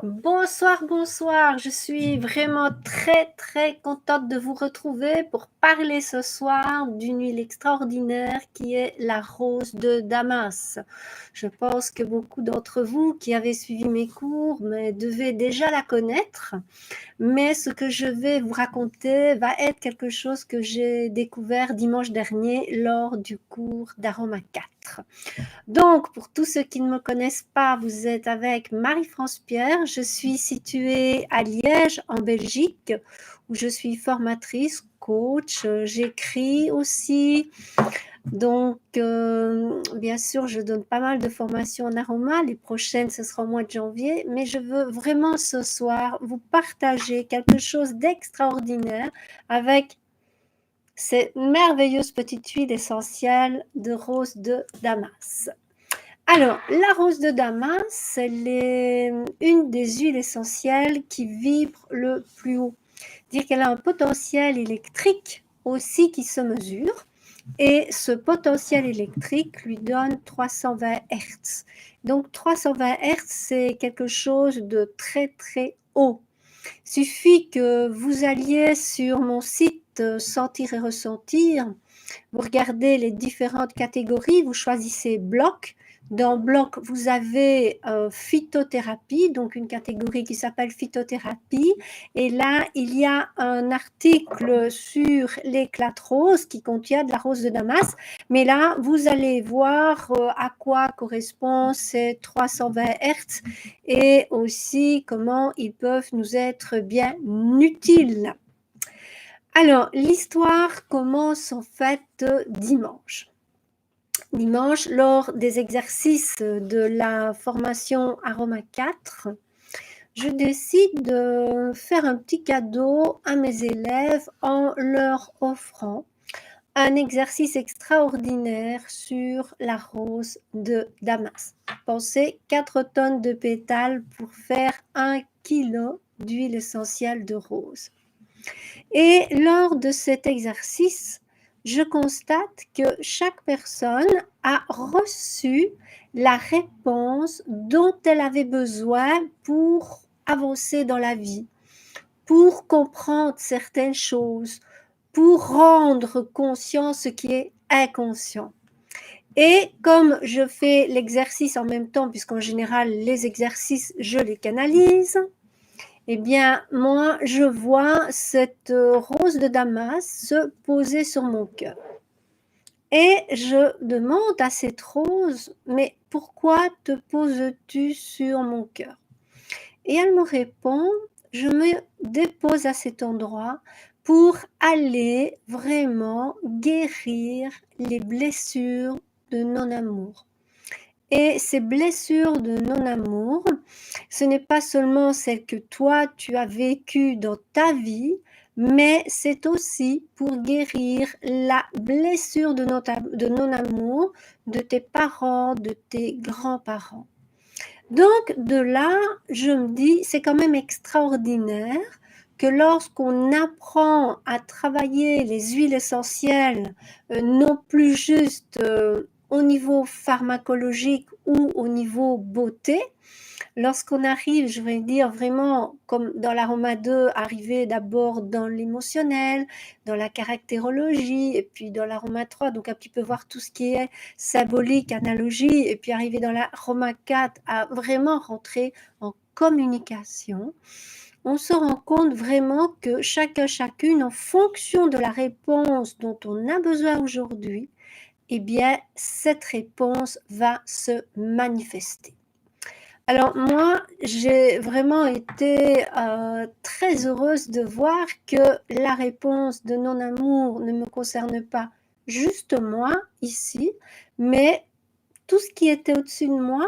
Bonsoir, bonsoir. Je suis vraiment très, très contente de vous retrouver pour parler ce soir d'une huile extraordinaire qui est la rose de Damas. Je pense que beaucoup d'entre vous qui avez suivi mes cours devaient déjà la connaître, mais ce que je vais vous raconter va être quelque chose que j'ai découvert dimanche dernier lors du cours d'Aroma 4. Donc, pour tous ceux qui ne me connaissent pas, vous êtes avec Marie-France Pierre. Je suis située à Liège, en Belgique, où je suis formatrice, coach. J'écris aussi. Donc, bien sûr, je donne pas mal de formations en aroma. Les prochaines, ce sera au mois de janvier. Mais je veux vraiment ce soir vous partager quelque chose d'extraordinaire avec ces merveilleuses petites huiles essentielles de rose de Damas. Alors, la rose de Damas, elle est une des huiles essentielles qui vibre le plus haut. Dire qu'elle a un potentiel électrique aussi qui se mesure. Et ce potentiel électrique lui donne 320 Hz. Donc 320 Hz, c'est quelque chose de très très haut. Il suffit que vous alliez sur mon site Sentir et Ressentir, vous regardez les différentes catégories, vous choisissez bloc. Dans bloc, vous avez phytothérapie, donc une catégorie qui s'appelle phytothérapie. Et là, il y a un article sur l'éclat rose qui contient de la rose de Damas. Mais là, vous allez voir à quoi correspondent ces 320 Hz et aussi comment ils peuvent nous être bien utiles. Alors, l'histoire commence en fait dimanche. Dimanche, lors des exercices de la formation Aroma 4, je décide de faire un petit cadeau à mes élèves en leur offrant un exercice extraordinaire sur la rose de Damas. Pensez 4 tonnes de pétales pour faire 1 kilo d'huile essentielle de rose. Et lors de cet exercice, je constate que chaque personne a reçu la réponse dont elle avait besoin pour avancer dans la vie, pour comprendre certaines choses, pour rendre conscient ce qui est inconscient. Et comme je fais l'exercice en même temps, puisqu'en général les exercices, je les canalise, eh bien, moi, je vois cette rose de Damas se poser sur mon cœur. Et je demande à cette rose, mais pourquoi te poses-tu sur mon cœur? Et elle me répond, je me dépose à cet endroit pour aller vraiment guérir les blessures de non-amour. Et ces blessures de non-amour, ce n'est pas seulement celles que toi, tu as vécues dans ta vie, mais c'est aussi pour guérir la blessure de non-amour de tes parents, de tes grands-parents. Donc, de là, je me dis, c'est quand même extraordinaire que lorsqu'on apprend à travailler les huiles essentielles, non plus juste au niveau pharmacologique ou au niveau beauté, lorsqu'on arrive, je vais dire vraiment comme dans l'aroma 2, arriver d'abord dans l'émotionnel, dans la caractérologie et puis dans l'aroma 3, donc un petit peu voir tout ce qui est symbolique, analogie et puis arriver dans l'aroma 4 à vraiment rentrer en communication. On se rend compte vraiment que chacun, chacune, en fonction de la réponse dont on a besoin aujourd'hui, eh bien, cette réponse va se manifester. Alors moi, j'ai vraiment été très heureuse de voir que la réponse de non-amour ne me concerne pas juste moi, ici, mais tout ce qui était au-dessus de moi.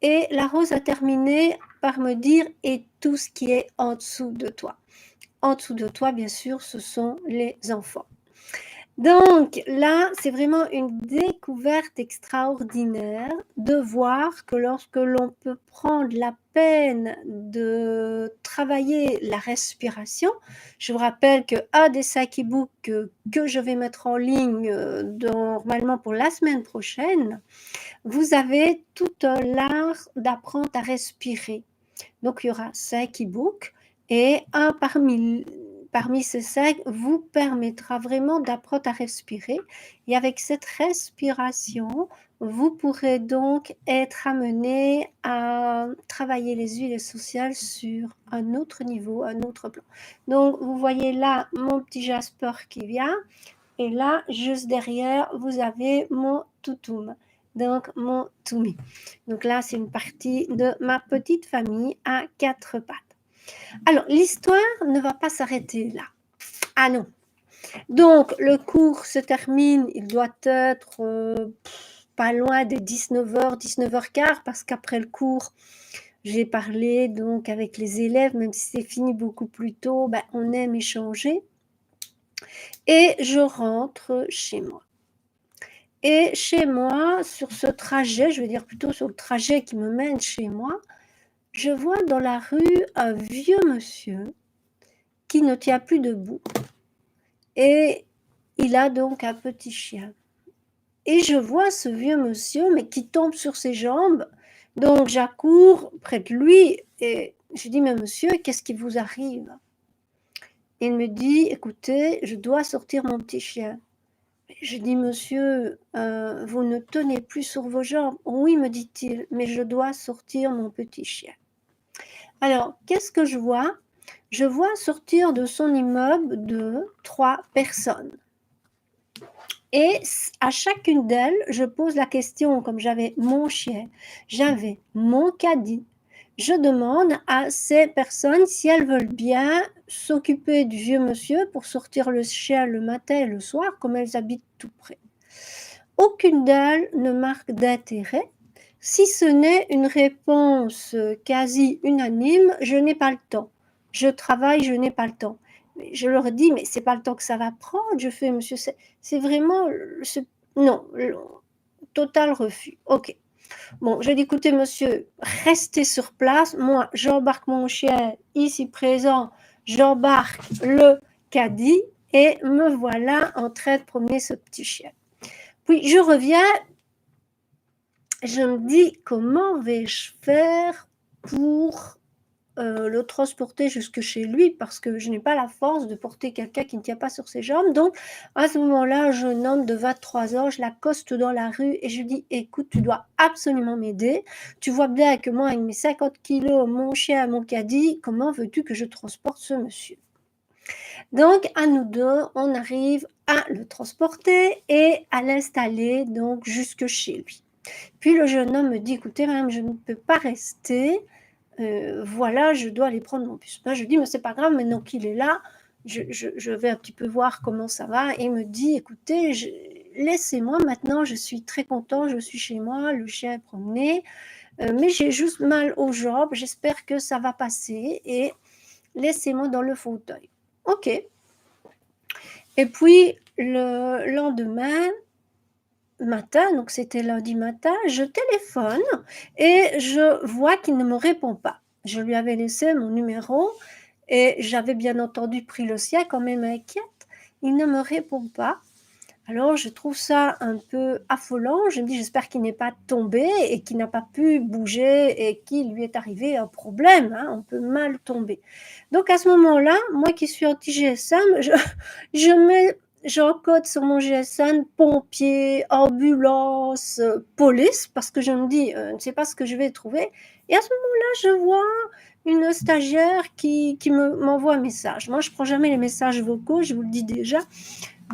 Et la rose a terminé par me dire « et tout ce qui est en dessous de toi ». En dessous de toi, bien sûr, ce sont les enfants. Donc là, c'est vraiment une découverte extraordinaire de voir que lorsque l'on peut prendre la peine de travailler la respiration, je vous rappelle qu'un des 5 e-books que je vais mettre en ligne normalement pour la semaine prochaine, vous avez tout l'art d'apprendre à respirer. Donc, il y aura 5 e-books et un parmi ces 5 vous permettra vraiment d'apprendre à respirer. Et avec cette respiration, vous pourrez donc être amené à travailler les huiles essentielles sur un autre niveau, un autre plan. Donc, vous voyez là mon petit Jasper qui vient. Et là, juste derrière, vous avez mon toutoum, donc mon toumi. Donc là, c'est une partie de ma petite famille à 4 pattes. Alors, l'histoire ne va pas s'arrêter là. Ah non. Donc, le cours se termine, il doit être pas loin des 19h, 19h15, parce qu'après le cours, j'ai parlé donc avec les élèves, même si c'est fini beaucoup plus tôt, ben, on aime échanger. Et je rentre chez moi. Et chez moi, sur ce trajet, je vais dire plutôt sur le trajet qui me mène chez moi, je vois dans la rue un vieux monsieur qui ne tient plus debout. Et il a donc un petit chien. Et je vois ce vieux monsieur, mais qui tombe sur ses jambes. Donc j'accours près de lui et je dis, mais monsieur, qu'est-ce qui vous arrive? Il me dit, écoutez, je dois sortir mon petit chien. Je dis, monsieur, vous ne tenez plus sur vos jambes. Oui, me dit-il, mais je dois sortir mon petit chien. Alors, qu'est-ce que je vois? Je vois sortir de son immeuble 3 personnes. Et à chacune d'elles, je pose la question, comme j'avais mon chien, j'avais mon caddie. Je demande à ces personnes si elles veulent bien s'occuper du vieux monsieur pour sortir le chien le matin et le soir, comme elles habitent tout près. Aucune d'elles ne marque d'intérêt, si ce n'est une réponse quasi unanime, je n'ai pas le temps. Je travaille, je n'ai pas le temps. Je leur dis, mais c'est pas le temps que ça va prendre. Je fais, monsieur, c'est vraiment, non, total refus. Ok. Bon, je dis, écoutez, monsieur, restez sur place. Moi, j'embarque mon chien ici présent, j'embarque le caddie et me voilà en train de promener ce petit chien. Puis je reviens, je me dis, comment vais-je faire pour le transporter jusque chez lui, parce que je n'ai pas la force de porter quelqu'un qui ne tient pas sur ses jambes. Donc, à ce moment-là, un jeune homme de 23 ans, je l'accoste dans la rue et je lui dis, écoute, tu dois absolument m'aider. Tu vois bien que moi, avec mes 50 kilos, mon chien, mon caddie, comment veux-tu que je transporte ce monsieur? Donc, à nous deux, on arrive à le transporter et à l'installer donc jusque chez lui. Puis le jeune homme me dit, écoutez, madame, je ne peux pas rester. Voilà, je dois aller prendre mon bus. Moi, je dis, mais c'est pas grave, maintenant qu'il est là, je vais un petit peu voir comment ça va. Et il me dit, écoutez, laissez-moi maintenant, je suis très content, je suis chez moi, le chien est promené, mais j'ai juste mal aux jambes, j'espère que ça va passer et laissez-moi dans le fauteuil. Ok. Et puis le lendemain matin, donc c'était lundi matin, je téléphone et je vois qu'il ne me répond pas. Je lui avais laissé mon numéro et j'avais bien entendu pris le sien, quand même inquiète. Il ne me répond pas. Alors je trouve ça un peu affolant. Je me dis, j'espère qu'il n'est pas tombé et qu'il n'a pas pu bouger et qu'il lui est arrivé un problème, hein, on peut mal tomber. Donc à ce moment-là, moi qui suis anti-GSM, j'encode sur mon GSM pompier, ambulance, police, parce que je me dis, je ne sais pas ce que je vais trouver. Et à ce moment-là, je vois une stagiaire qui m'envoie un message. Moi, je ne prends jamais les messages vocaux, je vous le dis déjà.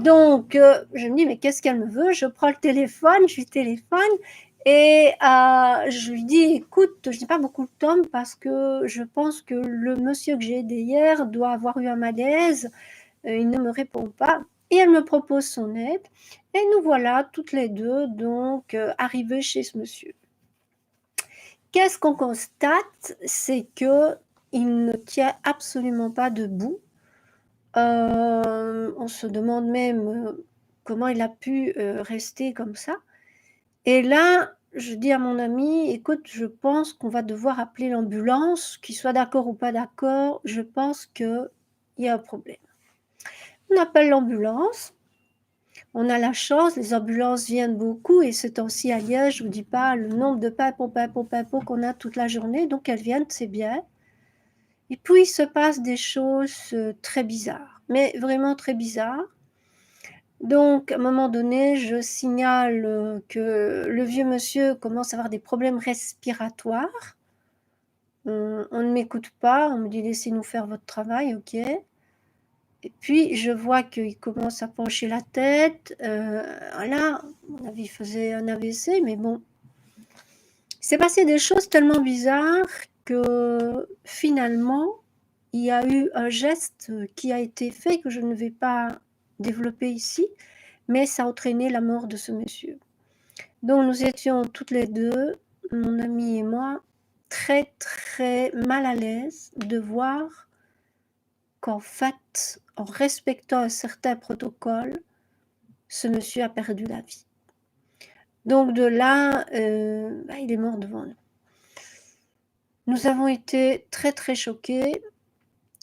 Donc, je me dis, mais qu'est-ce qu'elle me veut? Je prends le téléphone, je lui téléphone et je lui dis, écoute, je n'ai pas beaucoup de temps parce que je pense que le monsieur que j'ai aidé hier doit avoir eu un malaise, il ne me répond pas. Et elle me propose son aide et nous voilà toutes les deux donc arrivées chez ce monsieur. Qu'est-ce qu'on constate? C'est qu'il ne tient absolument pas debout. On se demande même comment il a pu rester comme ça. Et là, je dis à mon ami, écoute, je pense qu'on va devoir appeler l'ambulance, qu'il soit d'accord ou pas d'accord, je pense qu'il y a un problème. On appelle l'ambulance. On a la chance, les ambulances viennent beaucoup et ce temps-ci à Liège, je vous dis pas le nombre de pimpons qu'on a toute la journée, donc elles viennent, c'est bien. Et puis il se passe des choses, très bizarres, mais vraiment très bizarres. Donc à un moment donné, je signale, que le vieux monsieur commence à avoir des problèmes respiratoires. On ne m'écoute pas, on me dit: «Laissez-nous faire votre travail», OK. Et puis je vois qu'il commence à pencher la tête, là, à mon avis, il faisait un AVC, mais bon. Il s'est passé des choses tellement bizarres que finalement, il y a eu un geste, qui a été fait que je ne vais pas développer ici, mais ça a entraîné la mort de ce monsieur. Donc nous étions toutes les 2, mon amie et moi, très, très mal à l'aise de voir qu'en fait, en respectant un certain protocole, ce monsieur a perdu la vie. Donc de là, il est mort devant nous. Nous avons été très, très choqués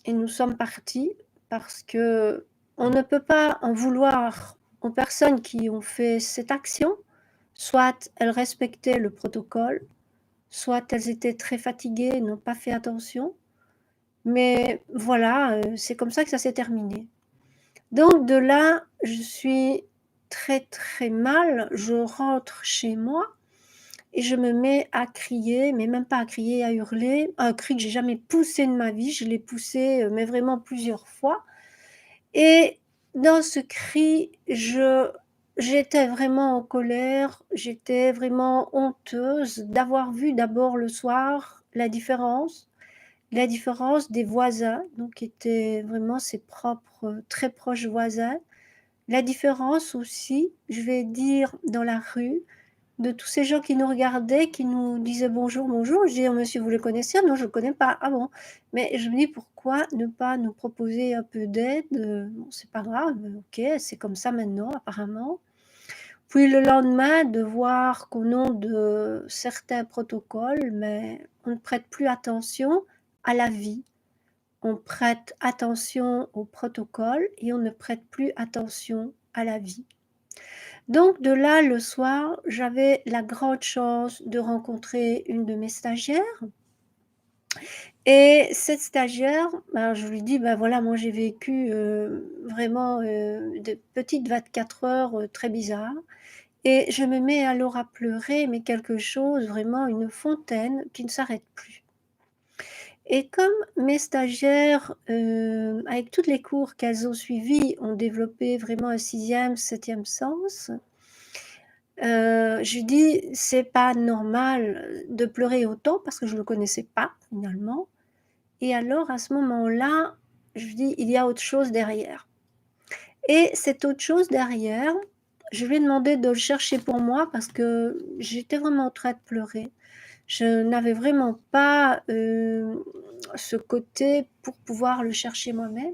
et nous sommes partis parce qu'on ne peut pas en vouloir aux personnes qui ont fait cette action. Soit elles respectaient le protocole, soit elles étaient très fatiguées et n'ont pas fait attention. Mais voilà, c'est comme ça que ça s'est terminé. Donc de là, je suis très, très mal. Je rentre chez moi et je me mets à crier, mais même pas à crier, à hurler. Un cri que j'ai jamais poussé de ma vie. Je l'ai poussé, mais vraiment plusieurs fois. Et dans ce cri, j'étais vraiment en colère, j'étais vraiment honteuse d'avoir vu d'abord le soir la différence des voisins, donc qui étaient vraiment ses propres, très proches voisins. La différence aussi, je vais dire, dans la rue, de tous ces gens qui nous regardaient, qui nous disaient: «Bonjour, bonjour». Je dis: «Oh monsieur, vous le connaissez?» «Non, je le connais pas». «Ah bon?» Mais je me dis: «Pourquoi ne pas nous proposer un peu d'aide?» Bon, c'est pas grave, OK, c'est comme ça maintenant apparemment. Puis le lendemain, de voir qu'au nom de certains protocoles, mais on ne prête plus attention à la vie. On prête attention aux protocoles et on ne prête plus attention à la vie. Donc de là, le soir, j'avais la grande chance de rencontrer une de mes stagiaires et cette stagiaire, ben, je lui dis: «Ben, voilà, moi j'ai vécu, vraiment, de petites 24 heures, très bizarres» et je me mets alors à pleurer, mais quelque chose, vraiment une fontaine qui ne s'arrête plus. Et comme mes stagiaires, avec toutes les cours qu'elles ont suivis, ont développé vraiment un 6e, 7e sens, je lui dis: «C'est pas normal, de pleurer autant», parce que je le connaissais pas finalement. Et alors à ce moment-là, je lui dis: «Il y a autre chose derrière» et cette autre chose derrière, je lui ai demandé de le chercher pour moi parce que j'étais vraiment en train de pleurer. Je n'avais vraiment pas, ce côté pour pouvoir le chercher moi-même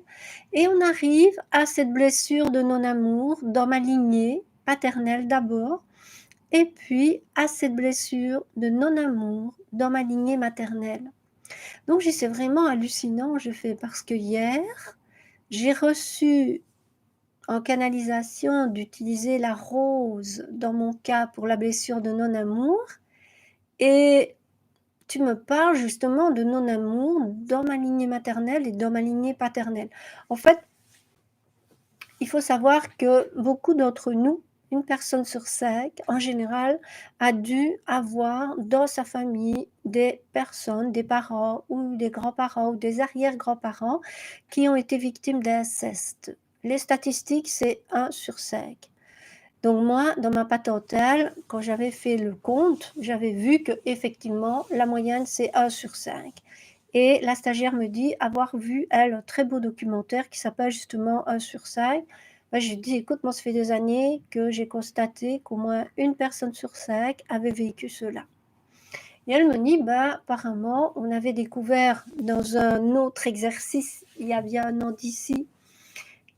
et on arrive à cette blessure de non-amour dans ma lignée paternelle d'abord et puis à cette blessure de non-amour dans ma lignée maternelle. Donc j'ai dit: «C'est vraiment hallucinant», je fais, parce que hier, j'ai reçu en canalisation d'utiliser la rose dans mon cas pour la blessure de non-amour et tu me parles justement de non-amour dans ma lignée maternelle et dans ma lignée paternelle. En fait, il faut savoir que beaucoup d'entre nous, une personne sur 5, en général, a dû avoir dans sa famille des personnes, des parents ou des grands-parents ou des arrière-grands-parents qui ont été victimes d'inceste. Les statistiques, c'est 1 sur 5. Donc moi, dans ma patentèle, quand j'avais fait le compte, j'avais vu qu'effectivement, la moyenne, c'est 1 sur 5. Et la stagiaire me dit avoir vu, elle, un très beau documentaire qui s'appelle justement 1 sur 5. Bah, je lui dis: «Écoute, moi, ça fait des années que j'ai constaté qu'au moins une personne sur 5 avait vécu cela». Et elle me dit: «Bah, apparemment, on avait découvert dans un autre exercice, il y a bien 1 an d'ici,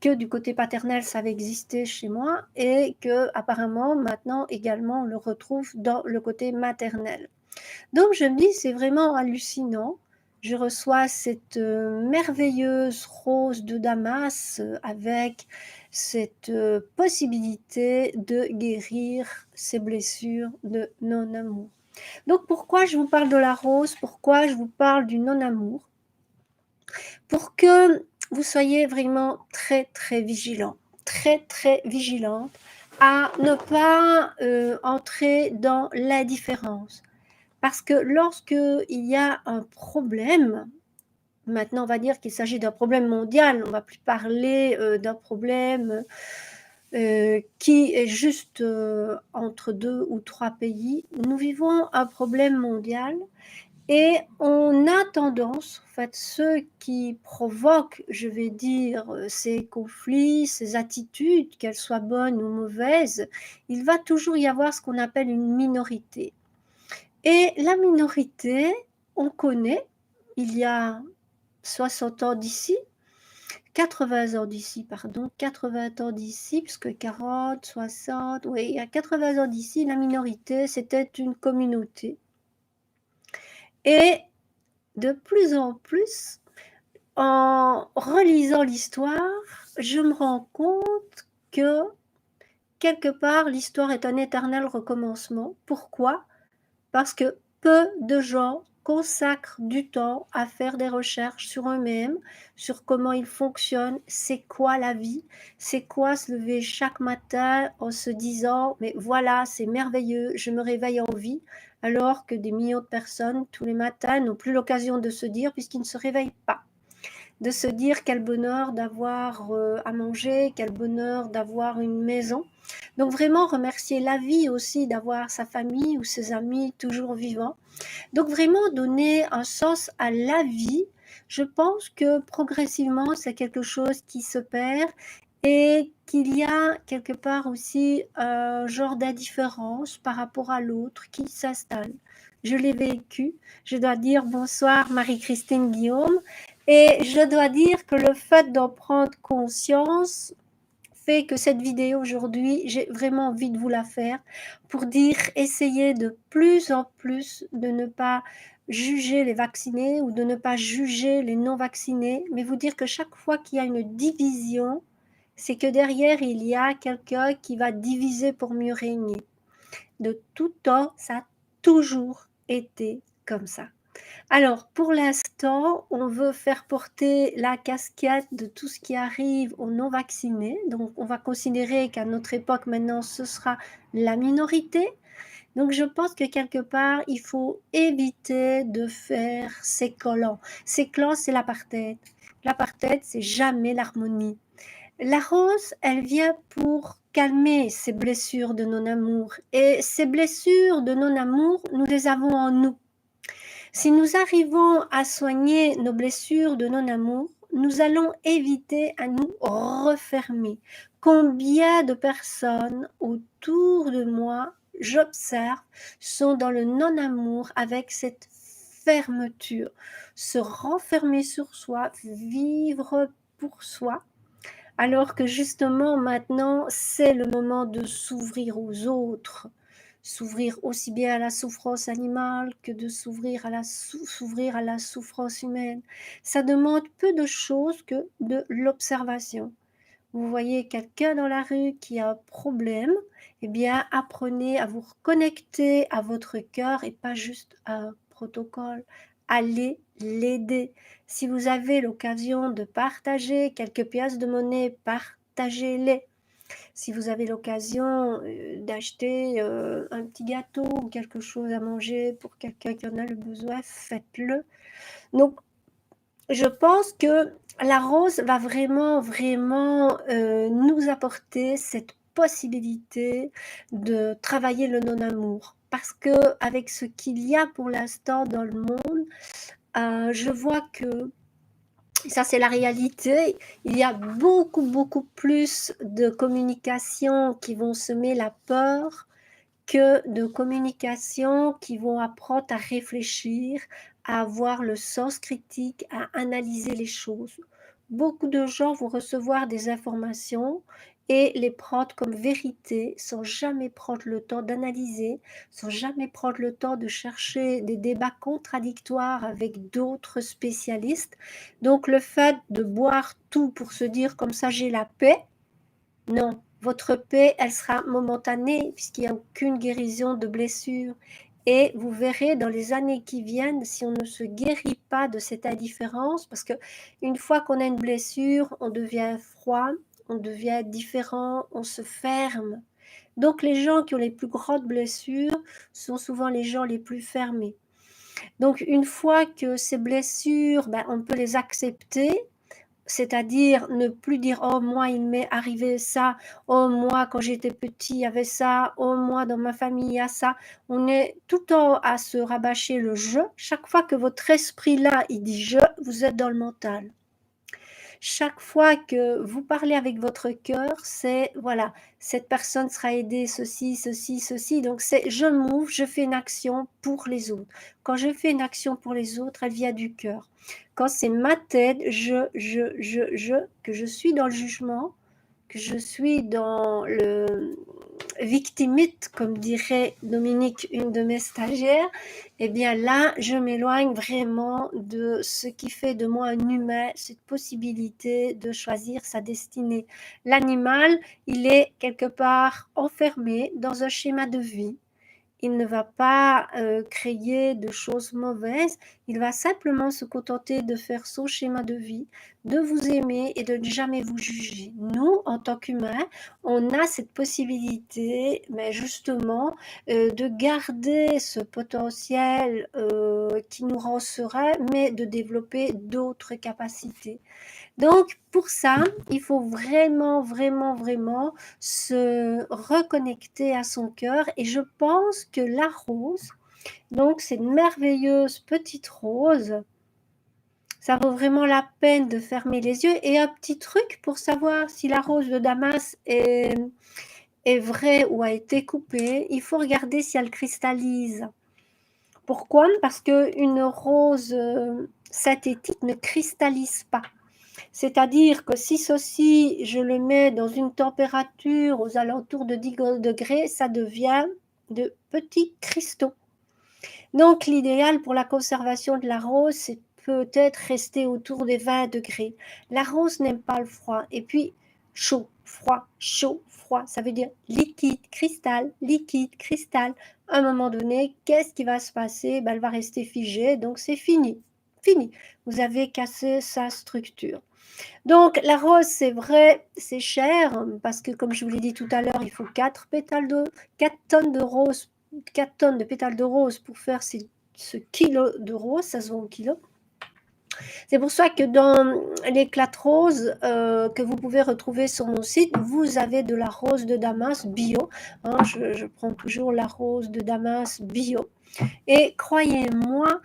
que du côté paternel, ça avait existé chez moi et qu'apparemment maintenant également on le retrouve dans le côté maternel». Donc je me dis: «C'est vraiment hallucinant». je reçois cette merveilleuse rose de Damas avec cette possibilité de guérir ces blessures de non-amour. Donc pourquoi je vous parle de la rose? Pourquoi je vous parle du non-amour? Pour que vous soyez vraiment très, très vigilant, très, très vigilante à ne pas entrer dans l'indifférence. Parce que lorsque il y a un problème, maintenant on va dire qu'il s'agit d'un problème mondial, on ne va plus parler d'un problème qui est juste entre 2 ou 3 pays. Nous vivons un problème mondial et on a tendance, en fait, ceux qui provoquent, je vais dire, ces conflits, ces attitudes, qu'elles soient bonnes ou mauvaises, il va toujours y avoir ce qu'on appelle une minorité. Et la minorité, on connaît, il y a 60 ans d'ici, 80 ans d'ici, pardon, 80 ans d'ici, puisque 40, 60, oui, il y a 80 ans d'ici, la minorité, c'était une communauté. Et de plus en plus, en relisant l'histoire, je me rends compte que quelque part, l'histoire est un éternel recommencement. Pourquoi? Parce que peu de gens consacrent du temps à faire des recherches sur eux-mêmes, sur comment ils fonctionnent, c'est quoi la vie, c'est quoi se lever chaque matin en se disant mais voilà, c'est merveilleux, je me réveille en vie, alors que des millions de personnes tous les matins n'ont plus l'occasion de se dire puisqu'ils ne se réveillent pas. De se dire quel bonheur d'avoir à manger, quel bonheur d'avoir une maison. Donc vraiment remercier la vie aussi d'avoir sa famille ou ses amis toujours vivants. Donc vraiment donner un sens à la vie. Je pense que progressivement c'est quelque chose qui se perd et qu'il y a quelque part aussi un genre d'indifférence par rapport à l'autre qui s'installe. Je l'ai vécu. Je dois dire bonsoir Marie-Christine Guillaume. Et je dois dire que le fait d'en prendre conscience fait que cette vidéo aujourd'hui, j'ai vraiment envie de vous la faire pour dire, essayez de plus en plus de ne pas juger les vaccinés ou de ne pas juger les non vaccinés, mais vous dire que chaque fois qu'il y a une division, c'est que derrière, il y a quelqu'un qui va diviser pour mieux régner. De tout temps, ça a toujours été comme ça. Alors, pour l'instant, on veut faire porter la casquette de tout ce qui arrive aux non-vaccinés. Donc, on va considérer qu'à notre époque, maintenant, ce sera la minorité. Donc, je pense que quelque part, il faut éviter de faire ces clans. Ces clans, c'est l'apartheid. L'apartheid, c'est jamais l'harmonie. La rose, elle vient pour calmer ces blessures de non-amour. Et ces blessures de non-amour, nous les avons en nous. Si nous arrivons à soigner nos blessures de non-amour, nous allons éviter à nous refermer. Combien de personnes autour de moi, j'observe, sont dans le non-amour avec cette fermeture, se renfermer sur soi, vivre pour soi, alors que justement maintenant, c'est le moment de s'ouvrir aux autres, s'ouvrir aussi bien à la souffrance animale que de s'ouvrir à la souffrance humaine. Ça demande peu de choses que de l'observation. Vous voyez quelqu'un dans la rue qui a un problème, eh bien apprenez à vous reconnecter à votre cœur et pas juste à un protocole. Allez l'aider. Si vous avez l'occasion de partager quelques pièces de monnaie, partagez-les. Si vous avez l'occasion d'acheter un petit gâteau ou quelque chose à manger pour quelqu'un qui en a le besoin, faites-le. Donc, je pense que la rose va vraiment, vraiment nous apporter cette possibilité de travailler le non-amour. Parce que avec ce qu'il y a pour l'instant dans le monde, je vois que ça c'est la réalité, il y a beaucoup, beaucoup plus de communications qui vont semer la peur que de communications qui vont apprendre à réfléchir, à avoir le sens critique, à analyser les choses. Beaucoup de gens vont recevoir des informations et les prendre comme vérité sans jamais prendre le temps d'analyser, sans jamais prendre le temps de chercher des débats contradictoires avec d'autres spécialistes. Donc le fait de boire tout pour se dire comme ça j'ai la paix, non, votre paix, elle sera momentanée puisqu'il n'y a aucune guérison de blessure. Et vous verrez dans les années qui viennent, si on ne se guérit pas de cette indifférence, parce que une fois qu'on a une blessure, on devient froid, on devient différent, on se ferme. Donc les gens qui ont les plus grandes blessures sont souvent les gens les plus fermés. Donc une fois que ces blessures, ben, on peut les accepter, c'est-à-dire ne plus dire oh moi il m'est arrivé ça, oh moi quand j'étais petit il y avait ça, oh moi dans ma famille il y a ça. On est tout le temps à se rabâcher le je. Chaque fois que votre esprit là il dit je, vous êtes dans le mental. Chaque fois que vous parlez avec votre cœur, c'est voilà, cette personne sera aidée, ceci, ceci, ceci. Donc c'est je m'ouvre, je fais une action pour les autres. Quand je fais une action pour les autres, elle vient du cœur. Quand c'est ma tête, que je suis dans le jugement, que je suis dans le victimite, comme dirait Dominique, une de mes stagiaires, eh bien là, je m'éloigne vraiment de ce qui fait de moi un humain, cette possibilité de choisir sa destinée. L'animal, il est quelque part enfermé dans un schéma de vie. Il ne va pas créer de choses mauvaises, il va simplement se contenter de faire son schéma de vie, de vous aimer et de ne jamais vous juger. Nous, en tant qu'humains, on a cette possibilité, mais justement, de garder ce potentiel qui nous rend serein, mais de développer d'autres capacités. Donc, pour ça, il faut vraiment, vraiment, vraiment se reconnecter à son cœur. Et je pense que la rose, donc c'est une merveilleuse petite rose, ça vaut vraiment la peine de fermer les yeux. Et un petit truc pour savoir si la rose de Damas est vraie ou a été coupée, il faut regarder si elle cristallise. Pourquoi? Parce qu'une rose synthétique ne cristallise pas. C'est-à-dire que si ceci, je le mets dans une température aux alentours de 10 degrés, ça devient de petits cristaux. Donc l'idéal pour la conservation de la rose, c'est peut-être rester autour des 20 degrés. La rose n'aime pas le froid. Et puis chaud, froid, chaud, froid, ça veut dire liquide, cristal, liquide, cristal. À un moment donné, qu'est-ce qui va se passer? Ben, elle va rester figée, donc c'est fini. Fini. Vous avez cassé sa structure. Donc la rose, c'est vrai, c'est cher parce que comme je vous l'ai dit tout à l'heure, il faut 4 pétales de 4 tonnes de rose, 4 tonnes de pétales de rose pour faire ce kilo de rose, ça se vend au kilo. C'est pour ça que dans l'éclat de rose que vous pouvez retrouver sur mon site, vous avez de la rose de Damas bio. Hein, je prends toujours la rose de Damas bio. Et croyez-moi,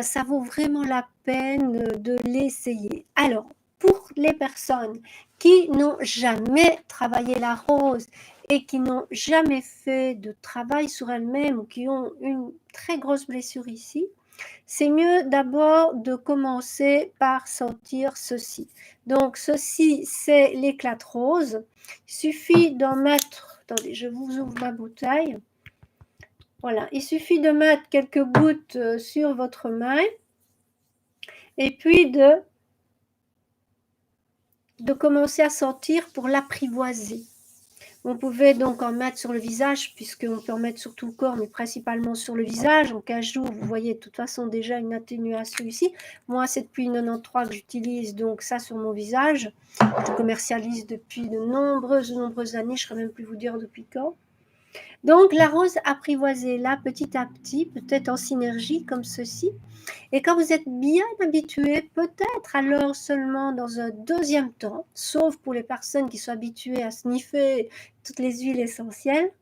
ça vaut vraiment la peine de l'essayer. Alors, pour les personnes qui n'ont jamais travaillé la rose et qui n'ont jamais fait de travail sur elles-mêmes ou qui ont une très grosse blessure ici, c'est mieux d'abord de commencer par sentir ceci. Donc, ceci, c'est l'éclat de rose. Il suffit d'en mettre, attendez, je vous ouvre ma bouteille. Voilà, il suffit de mettre quelques gouttes sur votre main et puis de commencer à sentir pour l'apprivoiser. Vous pouvez donc en mettre sur le visage, puisqu'on peut en mettre sur tout le corps, mais principalement sur le visage. En 15 jours, vous voyez de toute façon déjà une atténuation ici. Moi, c'est depuis 93 que j'utilise donc ça sur mon visage. Je commercialise depuis de nombreuses années, je ne saurais même plus vous dire depuis quand. Donc la rose apprivoisée là petit à petit, peut-être en synergie comme ceci. Et quand vous êtes bien habitué, peut-être alors seulement dans un deuxième temps, sauf pour les personnes qui sont habituées à sniffer toutes les huiles essentielles,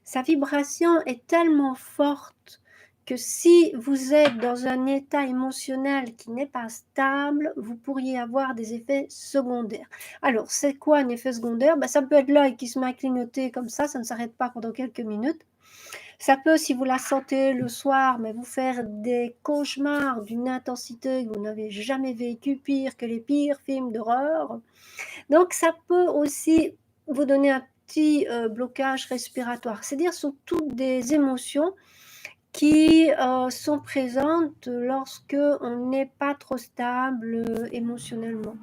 sa vibration est tellement forte que si vous êtes dans un état émotionnel qui n'est pas stable, vous pourriez avoir des effets secondaires. Alors, c'est quoi un effet secondaire? Ça peut être l'œil qui se met à clignoter comme ça ne s'arrête pas pendant quelques minutes. Ça peut, si vous la sentez le soir, mais vous faire des cauchemars d'une intensité que vous n'avez jamais vécu, pire que les pires films d'horreur. Donc, ça peut aussi vous donner un petit blocage respiratoire. C'est-à-dire, ce sont toutes des émotions qui sont présentes lorsque on n'est pas trop stable émotionnellement.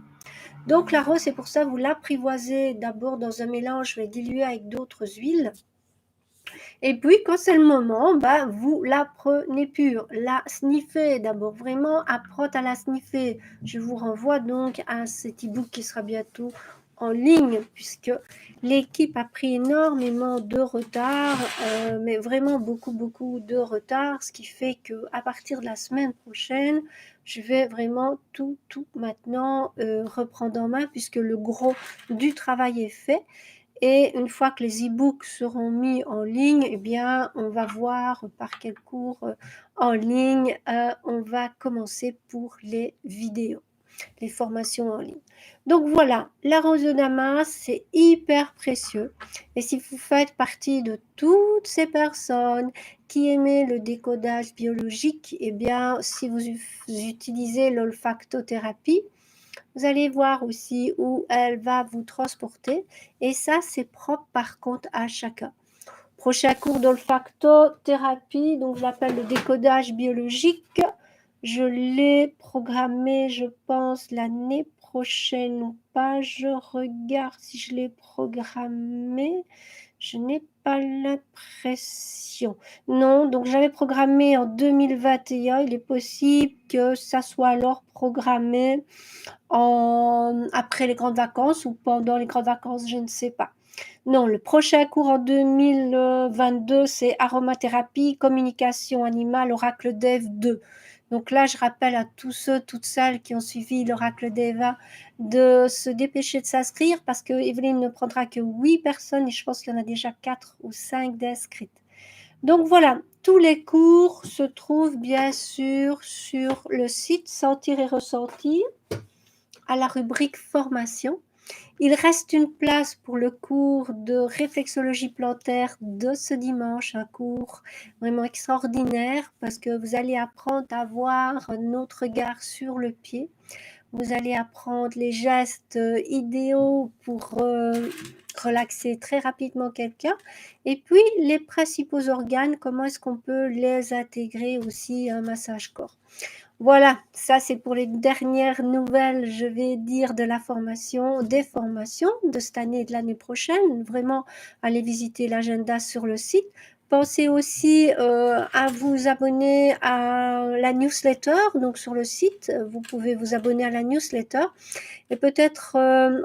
Donc la rose, c'est pour ça vous l'apprivoisez d'abord dans un mélange mais dilué avec d'autres huiles. Et puis quand c'est le moment, bah, vous la prenez pure, la sniffez d'abord, vraiment apprendre à la sniffer. Je vous renvoie donc à cet e-book qui sera bientôt en ligne puisque l'équipe a pris énormément de retard, mais vraiment beaucoup de retard, ce qui fait qu'à partir de la semaine prochaine, je vais vraiment tout maintenant reprendre en main puisque le gros du travail est fait. Et une fois que les e-books seront mis en ligne, eh bien, on va voir par quel cours en ligne on va commencer pour les vidéos, les formations en ligne. Donc voilà, la rose de Damas, c'est hyper précieux. Et si vous faites partie de toutes ces personnes qui aimaient le décodage biologique, eh bien, si vous utilisez l'olfactothérapie, vous allez voir aussi où elle va vous transporter. Et ça, c'est propre par contre à chacun. Prochain cours d'olfactothérapie, donc je l'appelle le décodage biologique. Je l'ai programmé, je pense, l'année prochaine ou pas. Je regarde si je l'ai programmé. Je n'ai pas l'impression. Non, donc j'avais programmé en 2021. Il est possible que ça soit alors programmé après les grandes vacances ou pendant les grandes vacances, je ne sais pas. Non, le prochain cours en 2022, c'est aromathérapie, communication animale, oracle d'Ève 2. Donc là, je rappelle à tous ceux, toutes celles qui ont suivi l'oracle d'Eva de se dépêcher de s'inscrire parce que Evelyne ne prendra que 8 personnes et je pense qu'il y en a déjà 4 ou 5 d'inscrites. Donc voilà, tous les cours se trouvent bien sûr sur le site Sentir et Ressentir à la rubrique formation. Il reste une place pour le cours de réflexologie plantaire de ce dimanche, un cours vraiment extraordinaire parce que vous allez apprendre à avoir notre regard sur le pied. Vous allez apprendre les gestes idéaux pour relaxer très rapidement quelqu'un. Et puis les principaux organes, comment est-ce qu'on peut les intégrer aussi à un massage corps. Voilà, ça c'est pour les dernières nouvelles, je vais dire, de la formation, des formations de cette année et de l'année prochaine. Vraiment, allez visiter l'agenda sur le site. Pensez aussi à vous abonner à la newsletter. Donc sur le site, vous pouvez vous abonner à la newsletter. Et peut-être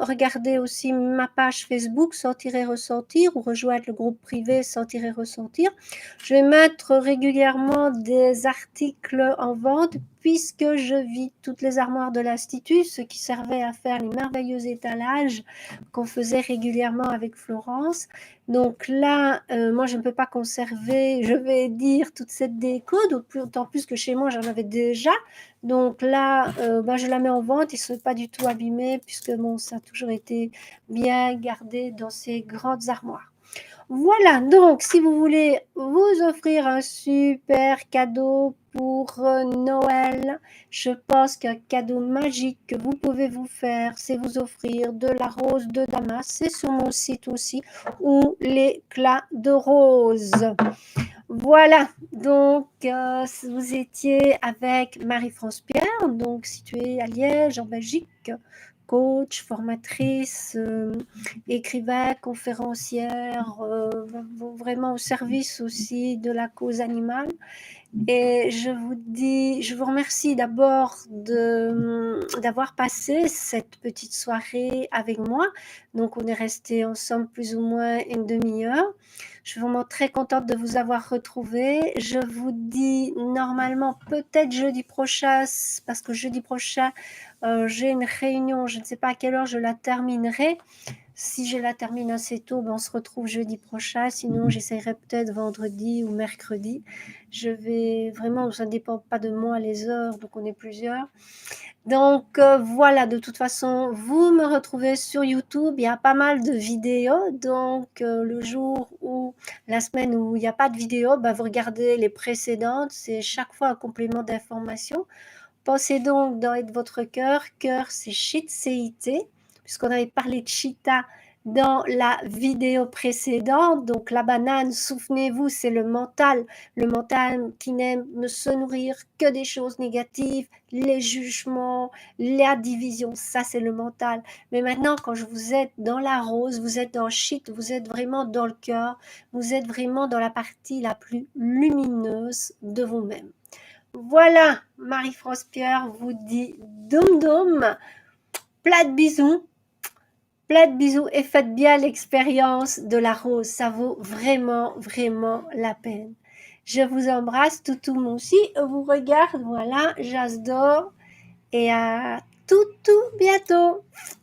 regarder aussi ma page Facebook Sentir et Ressentir ou rejoindre le groupe privé Sentir et Ressentir. Je vais mettre régulièrement des articles en vente puisque je vis toutes les armoires de l'Institut, ce qui servait à faire les merveilleux étalages qu'on faisait régulièrement avec Florence. Donc là, moi, je ne peux pas conserver, je vais dire, toute cette déco, d'autant plus que chez moi, j'en avais déjà. Donc là, je la mets en vente, ils ne sont pas du tout abîmés puisque bon, ça a toujours été bien gardé dans ces grandes armoires. Voilà, donc si vous voulez vous offrir un super cadeau pour Noël, je pense qu'un cadeau magique que vous pouvez vous faire, c'est vous offrir de la rose de Damas. C'est sur mon site aussi, ou l'éclat de rose. Voilà, donc vous étiez avec Marie-France Pierre, donc située à Liège, en Belgique, coach, formatrice, écrivain, conférencière, vraiment au service aussi de la cause animale. Et je vous remercie d'abord d'avoir passé cette petite soirée avec moi. Donc, on est resté ensemble plus ou moins une demi-heure. Je suis vraiment très contente de vous avoir retrouvé. Je vous dis normalement peut-être jeudi prochain, parce que jeudi prochain, j'ai une réunion, je ne sais pas à quelle heure je la terminerai. Si je la termine assez tôt, on se retrouve jeudi prochain. Sinon, j'essaierai peut-être vendredi ou mercredi. Ça ne dépend pas de moi les heures, donc on est plusieurs. Donc voilà, de toute façon, vous me retrouvez sur YouTube. Il y a pas mal de vidéos. Donc le jour ou la semaine où il n'y a pas de vidéo, vous regardez les précédentes. C'est chaque fois un complément d'information. Pensez donc dans Être votre cœur. Cœur, c'est Chit-C-I-T. Puisqu'on avait parlé de Chita dans la vidéo précédente. Donc la banane, souvenez-vous, c'est le mental qui n'aime ne se nourrir que des choses négatives, les jugements, la division, ça c'est le mental. Mais maintenant, quand vous êtes dans la rose, vous êtes dans shit, vous êtes vraiment dans le cœur, vous êtes vraiment dans la partie la plus lumineuse de vous-même. Voilà, Marie-France Pierre vous dit doum doum, plein de bisous et faites bien l'expérience de la rose, ça vaut vraiment, vraiment la peine. Je vous embrasse, toutou mon aussi, vous regarde, voilà, j'adore et à tout bientôt.